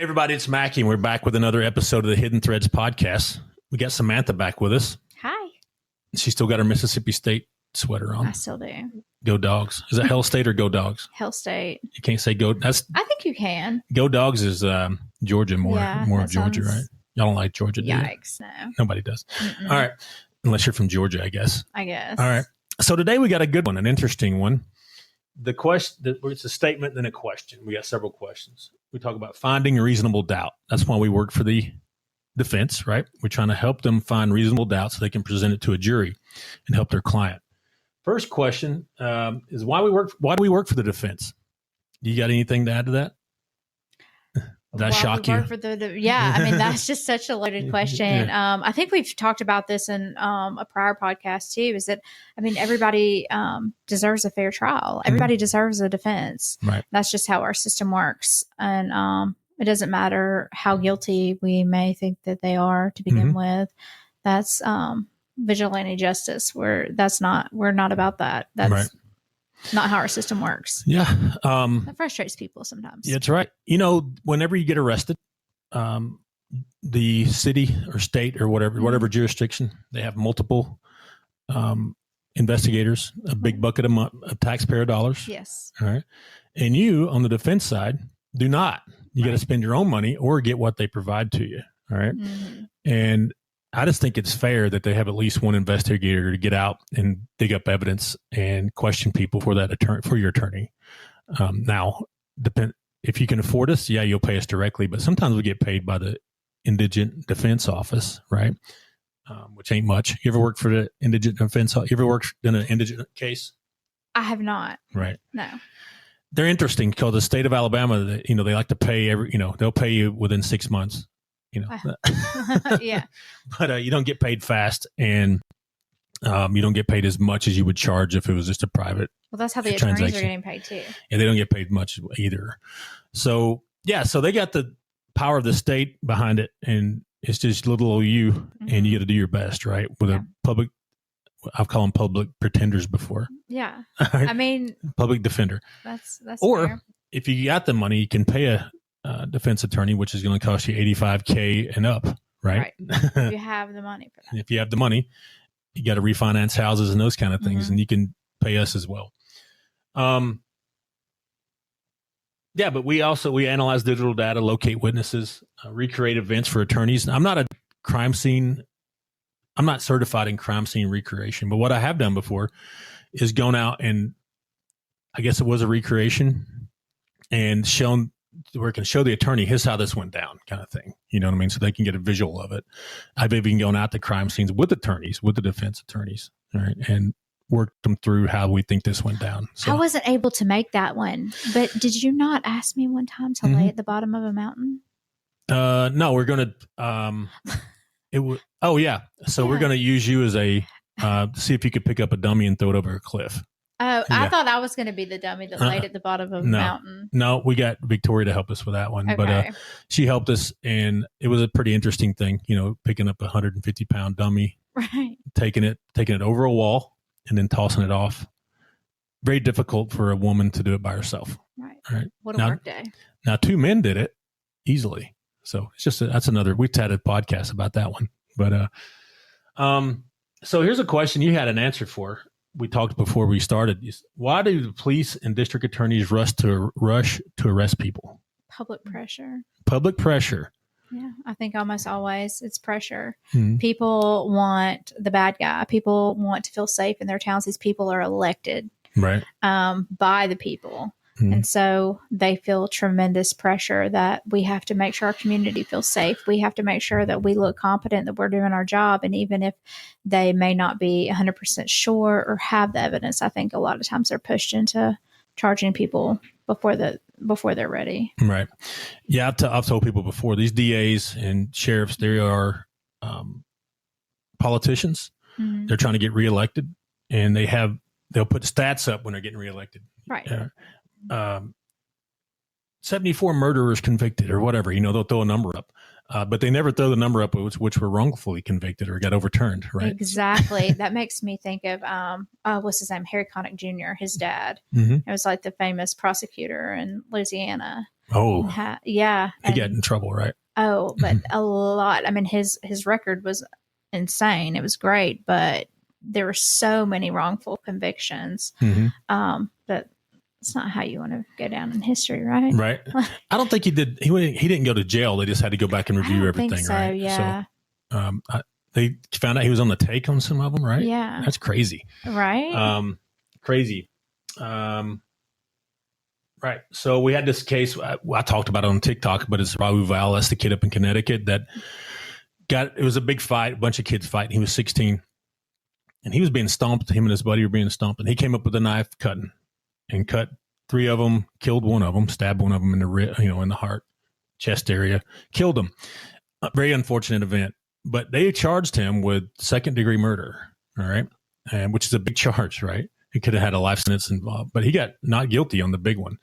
Everybody, it's Mackie, and we're back with another episode of the Hidden Threads podcast. We got Samantha back with us. Hi. She still got her Mississippi State sweater on. I still do. Go Dogs. Is that Hell State or Go Dogs? Hell State. You can't say Go. I think you can. Go Dogs is Georgia, more of Georgia, right? Y'all don't like Georgia, do you? Yikes, no. Nobody does. All right. Unless you're from Georgia, I guess. I guess. All right. So today we got a good one, an interesting one. The question, it's a statement, then a question. We got several questions. We talk about finding reasonable doubt. That's why we work for the defense, right? We're trying to help them find reasonable doubt so they can present it to a jury and help their client. First question is why do we work for the defense? You got anything to add to that? Did I shock you? Yeah, I mean, that's just such a loaded question. Yeah. I think we've talked about this in a prior podcast too, is that, I mean, everybody deserves a fair trial. Everybody deserves a defense. Right. That's just how our system works. And it doesn't matter how guilty we may think that they are to begin with. That's vigilante justice. We're not about that. That's not how our system works. Yeah. That frustrates people sometimes. Yeah, that's right. You know, whenever you get arrested, the city or state or whatever jurisdiction, they have multiple investigators, a big bucket of taxpayer dollars. Yes. All right. And you, on the defense side, do not. You got to spend your own money or get what they provide to you. All right. Mm-hmm. And I just think it's fair that they have at least one investigator to get out and dig up evidence and question people for your attorney. Now, if you can afford us, yeah, you'll pay us directly, but sometimes we get paid by the Indigent Defense Office, right? Which ain't much. You ever worked for the Indigent Defense Office? You ever worked in an indigent case? I have not. Right. No. They're interesting because the state of Alabama, they like to pay they'll pay you within 6 months. Yeah, but you don't get paid fast, and you don't get paid as much as you would charge if it was just a private. Well, that's how the attorneys are getting paid too. Yeah, they don't get paid much either. So so they got the power of the state behind it, and it's just little old you, and you got to do your best, right? With a public, I've called them public pretenders before. Yeah, I mean, public defender. That's or fair. If you got the money, you can pay a defense attorney, which is going to cost you $85,000 and up, right? If you have the money for that. If you have the money, you got to refinance houses and those kind of things, and you can pay us as well. But we analyze digital data, locate witnesses, recreate events for attorneys. I'm not certified in crime scene recreation, but what I have done before is gone out and I guess it was a recreation and shown where it can show the attorney, here's how this went down kind of thing. You know what I mean? So they can get a visual of it. I've even gone out to crime scenes with attorneys, with the defense attorneys, all right, and worked them through how we think this went down. So, I wasn't able to make that one, but did you not ask me one time to lay at the bottom of a mountain? No, we're going to, we're going to use you as see if you could pick up a dummy and throw it over a cliff. Oh, I thought I was going to be the dummy that laid at the bottom of a mountain. No, we got Victoria to help us with that one. Okay. But she helped us, and it was a pretty interesting thing, picking up a 150-pound dummy, right? Taking it over a wall and then tossing it off. Very difficult for a woman to do it by herself. Right. Right. What a work day. Now, 2 men did it easily. So it's just, that's another, we've had a podcast about that one. But so here's a question you had an answer for. We talked before we started. Why do the police and district attorneys rush to arrest people? Public pressure. Public pressure. Yeah, I think almost always it's pressure. Mm-hmm. People want the bad guy. People want to feel safe in their towns. These people are elected by the people. Mm-hmm. And so they feel tremendous pressure that we have to make sure our community feels safe. We have to make sure that we look competent, that we're doing our job. And even if they may not be 100% sure or have the evidence, I think a lot of times they're pushed into charging people before they're ready. Right. Yeah. I've told people before, these DAs and sheriffs, they are politicians. Mm-hmm. They're trying to get reelected, and they'll put stats up when they're getting reelected. Right. 74 murderers convicted or whatever, they'll throw a number up, but they never throw the number up which were wrongfully convicted or got overturned. Right. Exactly. That makes me think of, what's his name? Harry Connick Jr., his dad. Mm-hmm. It was like the famous prosecutor in Louisiana. Oh, yeah. He got in trouble, right? Oh, but a lot. I mean, his record was insane. It was great, but there were so many wrongful convictions. That it's not how you want to go down in history, right? Right. I don't think he did. He didn't go to jail. They just had to go back and review everything, think so, right? Yeah. So, they found out he was on the take on some of them, right? Yeah. That's crazy. Right. Crazy. Right. So we had this case. I talked about it on TikTok, but it's Raul Valles, the kid up in Connecticut that it was a big fight, a bunch of kids fighting. He was 16 and he was being stomped. Him and his buddy were being stomped, and he came up with a knife cutting and cut 3 of them, killed one of them, stabbed one of them in the in the heart, chest area, killed him. A very unfortunate event, but they charged him with 2nd-degree murder. All right. And which is a big charge, right? He could have had a life sentence involved, but he got not guilty on the big one.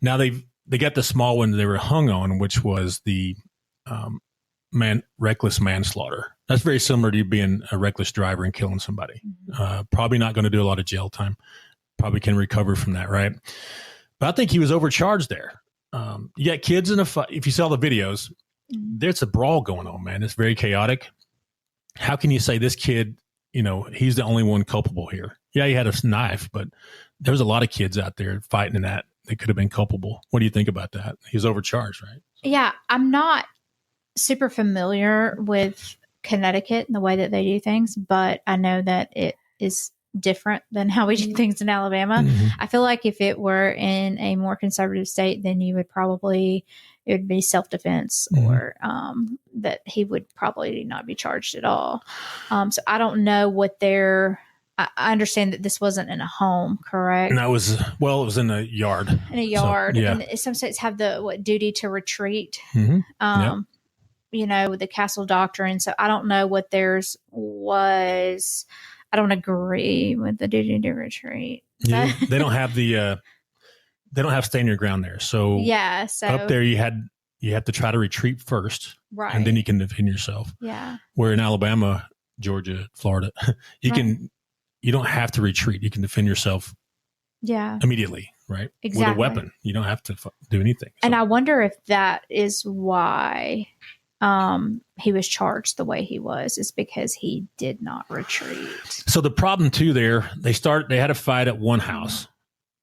Now they got the small one they were hung on, which was the reckless manslaughter. That's very similar to you being a reckless driver and killing somebody. Probably not going to do a lot of jail time. Probably can recover from that, right? But I think he was overcharged there. You got kids in a fight. If you saw the videos, there's a brawl going on, man. It's very chaotic. How can you say this kid, he's the only one culpable here? Yeah, he had a knife, but there was a lot of kids out there fighting in that. They could have been culpable. What do you think about that? He was overcharged, right? Yeah, I'm not super familiar with Connecticut and the way that they do things, but I know that it is different than how we do things in Alabama. I feel like if it were in a more conservative state, then it would be self-defense or that he would probably not be charged at all. So I don't know what I understand that this wasn't in a home, correct? No, it was in a yard. In a yard. So, yeah. And some states have the duty to retreat. Yep. With the castle doctrine. So I don't know what theirs was. I don't agree with the duty to retreat. Yeah, they don't have they don't have stand your ground there. So yeah, so up there you have to try to retreat first, right? And then you can defend yourself. Yeah. Where in Alabama, Georgia, Florida, you don't have to retreat. You can defend yourself. Yeah. Immediately, right? Exactly. With a weapon, you don't have to do anything. So. And I wonder if that is why he was charged the way he was, is because he did not retreat. So the problem too there, they had a fight at one house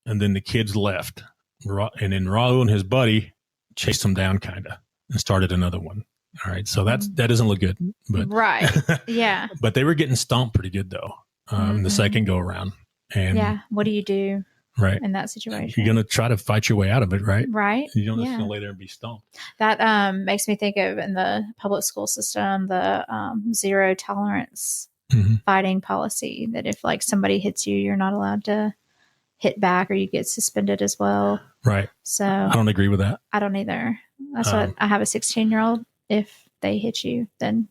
and then the kids left. And then Raul and his buddy chased them down kind of and started another one. All right. So that doesn't look good. But right. Yeah. But they were getting stomped pretty good though. The second go around. And yeah. What do you do? Right. In that situation. You're going to try to fight your way out of it, right? Right. You don't just going to lay there and be stomped. That makes me think of in the public school system, the zero tolerance fighting policy, that if like somebody hits you, you're not allowed to hit back or you get suspended as well. Right. So I don't agree with that. I don't either. That's what I have a 16-year-old. If they hit you, then...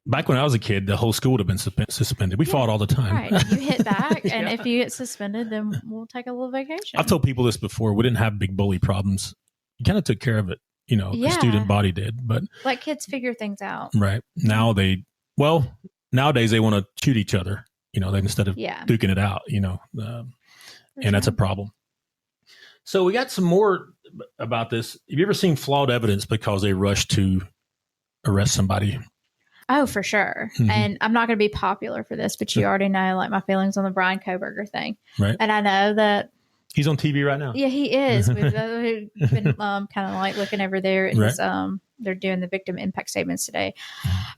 Back when I was a kid, the whole school would have been suspended. We fought all the time. Right. You hit back, and if you get suspended, then we'll take a little vacation. I've told people this before. We didn't have big bully problems. You kind of took care of it. The student body did. But let kids figure things out. Right. Now nowadays they want to shoot each other, instead of duking it out, and that's a problem. So we got some more about this. Have you ever seen flawed evidence because they rush to arrest somebody? Oh, for sure. And I'm not going to be popular for this, but you already know like my feelings on the Brian Koberger thing. Right. And I know that he's on TV right now. Yeah, he is. We've been kind of like looking over there. And they're doing the victim impact statements today.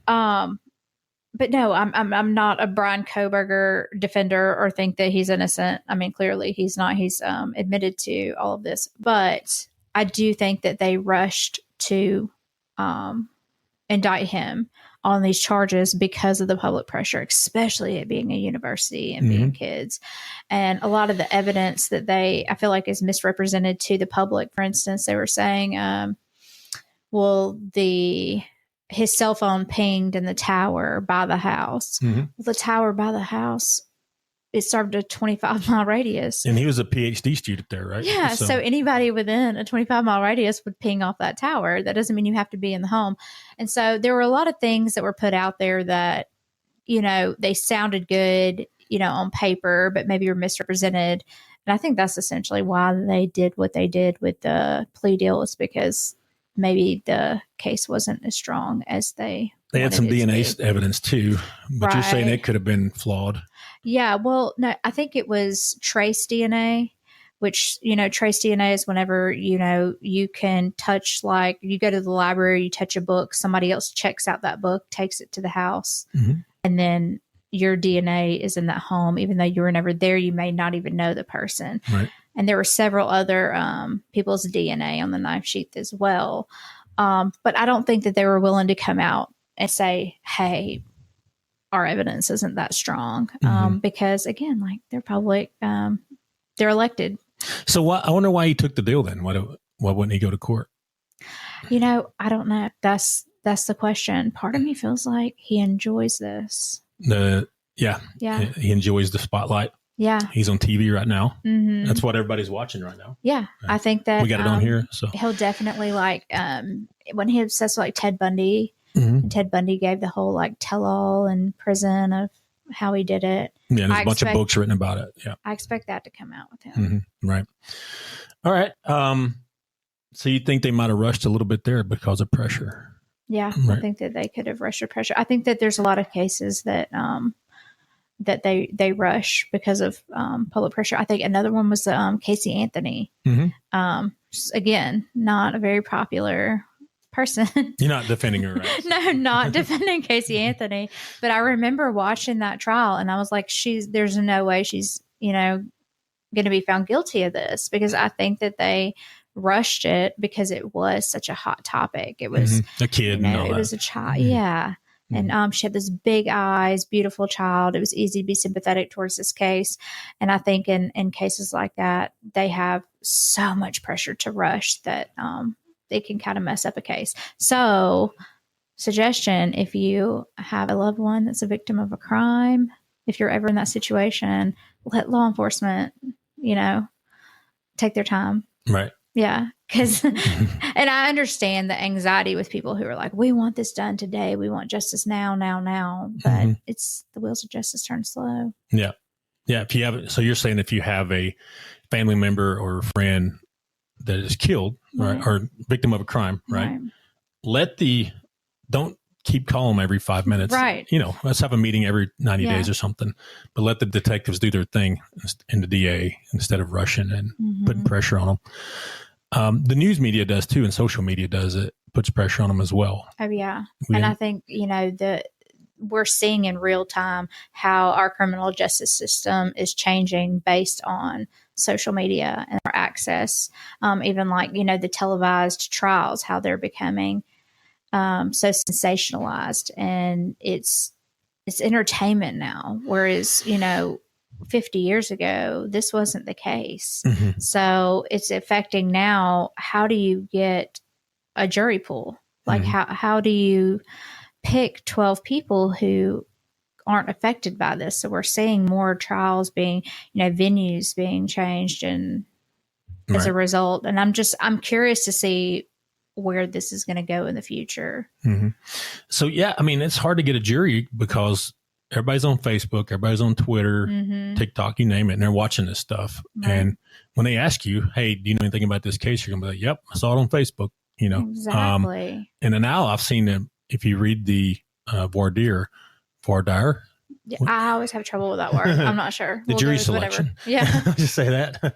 But no, I'm not a Brian Koberger defender or think that he's innocent. I mean, clearly he's not. He's admitted to all of this. But I do think that they rushed to indict him on these charges because of the public pressure, especially it being a university and being kids. And a lot of the evidence that I feel like is misrepresented to the public. For instance, they were saying, his cell phone pinged in the tower by the house. Well, the tower by the house, it served a 25-mile radius. And he was a PhD student there, right? Yeah. So anybody within a 25-mile radius would ping off that tower. That doesn't mean you have to be in the home. And so there were a lot of things that were put out there that, they sounded good, on paper, but maybe were misrepresented And I think that's essentially why they did what they did with the plea deal, is because maybe the case wasn't as strong as they had some DNA evidence too, but you're saying it could have been flawed. Yeah. Well, no, I think it was trace DNA, which, trace DNA is whenever, you can touch, like you go to the library, you touch a book, somebody else checks out that book, takes it to the house, and then your DNA is in that home. Even though you were never there, you may not even know the person. Right. And there were several other people's DNA on the knife sheath as well. But I don't think that they were willing to come out and say, hey, our evidence isn't that strong. Because again, like they're public, they're elected. So I wonder why he took the deal then. Why wouldn't he go to court? I don't know. That's the question. Part of me feels like he enjoys this. He enjoys the spotlight. Yeah. He's on TV right now. Mm-hmm. That's what everybody's watching right now. Yeah. I think that we got it on here. So he'll definitely when he obsessed with like Ted Bundy, and Ted Bundy gave the whole like tell all in prison of how he did it. Yeah. There's a bunch of books written about it. Yeah. I expect that to come out with him. Mm-hmm. Right. All right. So you think they might have rushed a little bit there because of pressure? Yeah. Right. I think that they could have rushed the pressure. I think that there's a lot of cases that, that they rush because of public pressure. I think another one was Casey Anthony. Again, not a very popular person. You're not defending her, right? No, not defending Casey Anthony. But I remember watching that trial, and I was like, there's no way she's going to be found guilty of this, because I think that they rushed it because it was such a hot topic. It was a kid. It was a child. Yeah. And she had this big eyes, beautiful child. It was easy to be sympathetic towards this case. And I think in cases like that, they have so much pressure to rush that they can kind of mess up a case. So, suggestion, if you have a loved one that's a victim of a crime, if you're ever in that situation, let law enforcement, take their time. Right. Yeah. Because, and I understand the anxiety with people who are like, we want this done today. We want justice now. But it's the wheels of justice turn slow. Yeah. Yeah. If you have, so you're saying if you have a family member or a friend that is killed, right, or victim of a crime, right? Don't keep calling them every 5 minutes. Right. Let's have a meeting every 90 days or something, but let the detectives do their thing in the DA instead of rushing and putting pressure on them. The news media does too, and social media does it, puts pressure on them as well. Oh yeah. I think, we're seeing in real time how our criminal justice system is changing based on social media and our access. Even like, the televised trials, how they're becoming so sensationalized, and it's entertainment now. Whereas, 50 years ago, this wasn't the case. So it's affecting now. How do you get a jury pool? Like how do you pick 12 people who aren't affected by this? So we're seeing more trials being, venues being changed and as a result. And I'm curious to see where this is going to go in the future. So, yeah, I mean, it's hard to get a jury because everybody's on Facebook, everybody's on Twitter, TikTok, you name it, and they're watching this stuff. Right. And when they ask you, hey, do you know anything about this case? You're going to be like, yep, I saw it on Facebook, Exactly. And then now I've seen them, if you read the voir dire. Yeah, I always have trouble with that word. I'm not sure. The jury selection. Yeah. I'll just say that.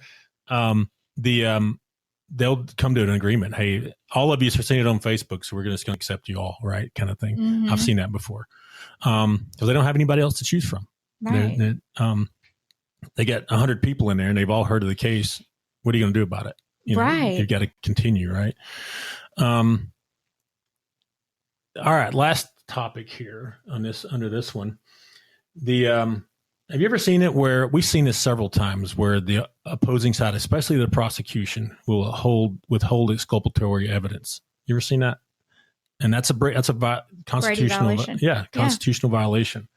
They'll come to an agreement. Hey, all of you are seeing it on Facebook, so we're just going to accept you all, right? Kind of thing. I've seen that before. Because they don't have anybody else to choose from. Right. They got 100 people in there, and they've all heard of the case. What are you going to do about it? Right. You've got to continue, right? All right. Last topic here under this one. Have you ever seen it where we've seen this several times where the opposing side, especially the prosecution, will withhold exculpatory evidence? You ever seen that? And that's a constitutional constitutional violation.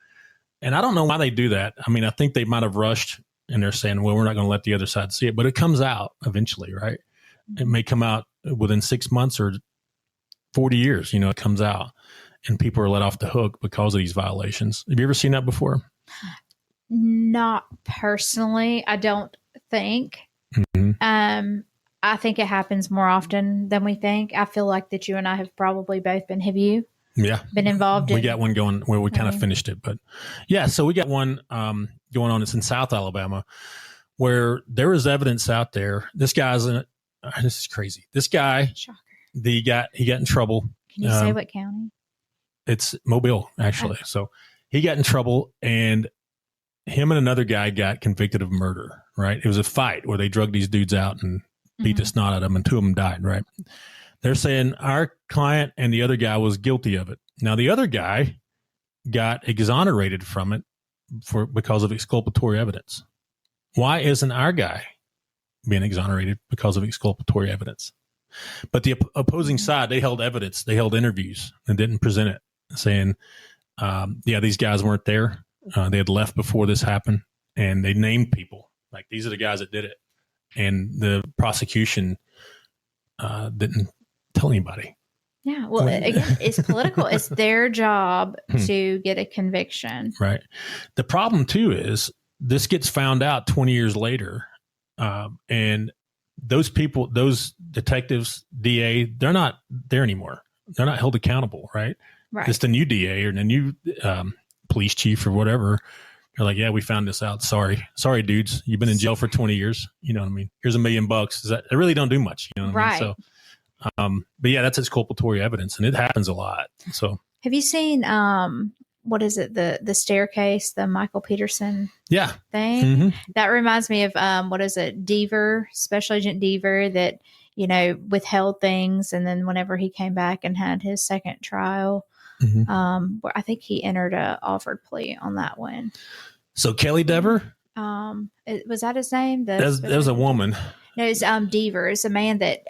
And I don't know why they do that. I mean, I think they might have rushed and they're saying, well, we're not going to let the other side see it, but it comes out eventually, right? It may come out within 6 months or 40 years, it comes out and people are let off the hook because of these violations. Have you ever seen that before? Not personally. I don't think. I think it happens more often than we think. I feel like that you and I have probably both been. Have you? Yeah. Been involved in? We got one going where we kind of finished it. But yeah, so we got one going on. It's in South Alabama where there is evidence out there. This guy's this is crazy. This guy, Shocker. he got in trouble. Can you say what county? It's Mobile, actually. Oh. So he got in trouble, and him and another guy got convicted of murder, right? It was a fight where they drug these dudes out and beat the snot out of them, and two of them died, right? They're saying our client and the other guy was guilty of it. Now, the other guy got exonerated from it because of exculpatory evidence. Why isn't our guy being exonerated because of exculpatory evidence? But the opposing side, they held evidence, they held interviews and didn't present it, saying, these guys weren't there. They had left before this happened, and they named people. Like, these are the guys that did it. And the prosecution didn't tell anybody. Yeah. Well, again, it's political. It's their job to get a conviction. Right. The problem, too, is this gets found out 20 years later. And those people, those detectives, DA, they're not there anymore. They're not held accountable, right? Right. It's the new DA or the new police chief or whatever. They're like, yeah, we found this out. Sorry, dudes. You've been in jail for 20 years. You know what I mean? Here's $1 million. They really don't do much. You know what I mean? So, but yeah, that's exculpatory evidence, and it happens a lot. So, have you seen what is it? The staircase, the Michael Peterson thing? Mm-hmm. That reminds me of what is it? Deaver, Special Agent Deaver, that withheld things, and then whenever he came back and had his second trial. I think he entered a offered plea on that one. So Kelly Dever? Was that his name? That was a woman. No, it's Deaver. It's a man that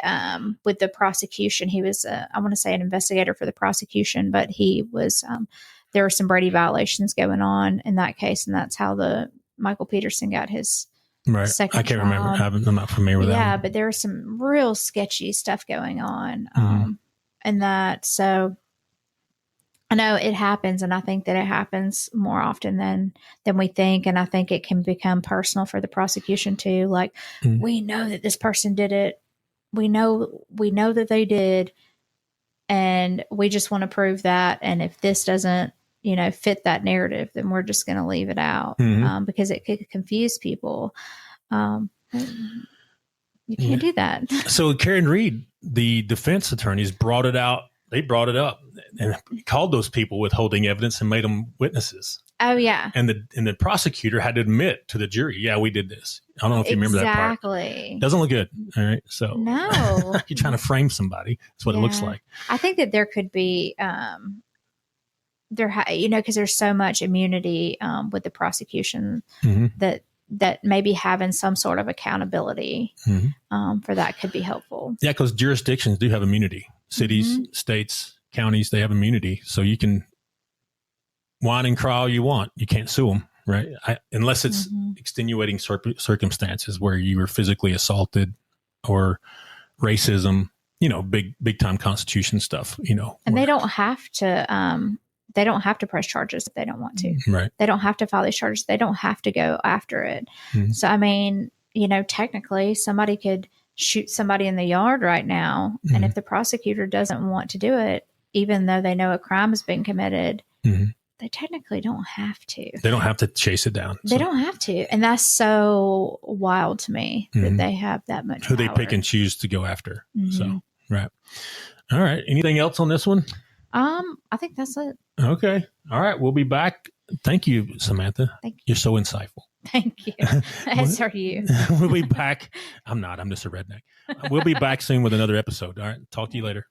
with the prosecution, he was I want to say an investigator for the prosecution, but he was there were some Brady violations going on in that case, and that's how the Michael Peterson got his second I can't trial. remember. I'm not familiar with that. Yeah, but there was some real sketchy stuff going on, and that so. I know it happens, and I think that it happens more often than we think, and I think it can become personal for the prosecution too. Like, we know that this person did it, we know that they did, and we just want to prove that. And if this doesn't, fit that narrative, then we're just going to leave it out because it could confuse people. You can't do that. So Karen Reed, the defense attorneys, brought it out. They brought it up and called those people withholding evidence and made them witnesses. Oh, yeah. And the prosecutor had to admit to the jury, yeah, we did this. I don't know if you remember that part. Exactly. Doesn't look good. All right. So no, you're trying to frame somebody. That's what it looks like. I think that there could be, because there's so much immunity with the prosecution that maybe having some sort of accountability for that could be helpful. Yeah, because jurisdictions do have immunity. Cities, states, counties, they have immunity. So you can whine and cry all you want. You can't sue them, right? Unless it's extenuating circumstances where you were physically assaulted or racism, big time Constitution stuff, And they don't have to press charges if they don't want to. Right. They don't have to file these charges. They don't have to go after it. So, I mean, technically somebody could shoot somebody in the yard right now. And if the prosecutor doesn't want to do it, even though they know a crime has been committed, they technically don't have to. They don't have to chase it down. They don't have to. And that's so wild to me that they have that much Who power. they pick and choose to go after. So, right. All right. Anything else on this one? I think that's it. Okay. All right. We'll be back. Thank you, Samantha. Thank you. You're so insightful. Thank you. As are you. We'll be back. I'm not. I'm just a redneck. We'll be back soon with another episode. All right. Talk to you later.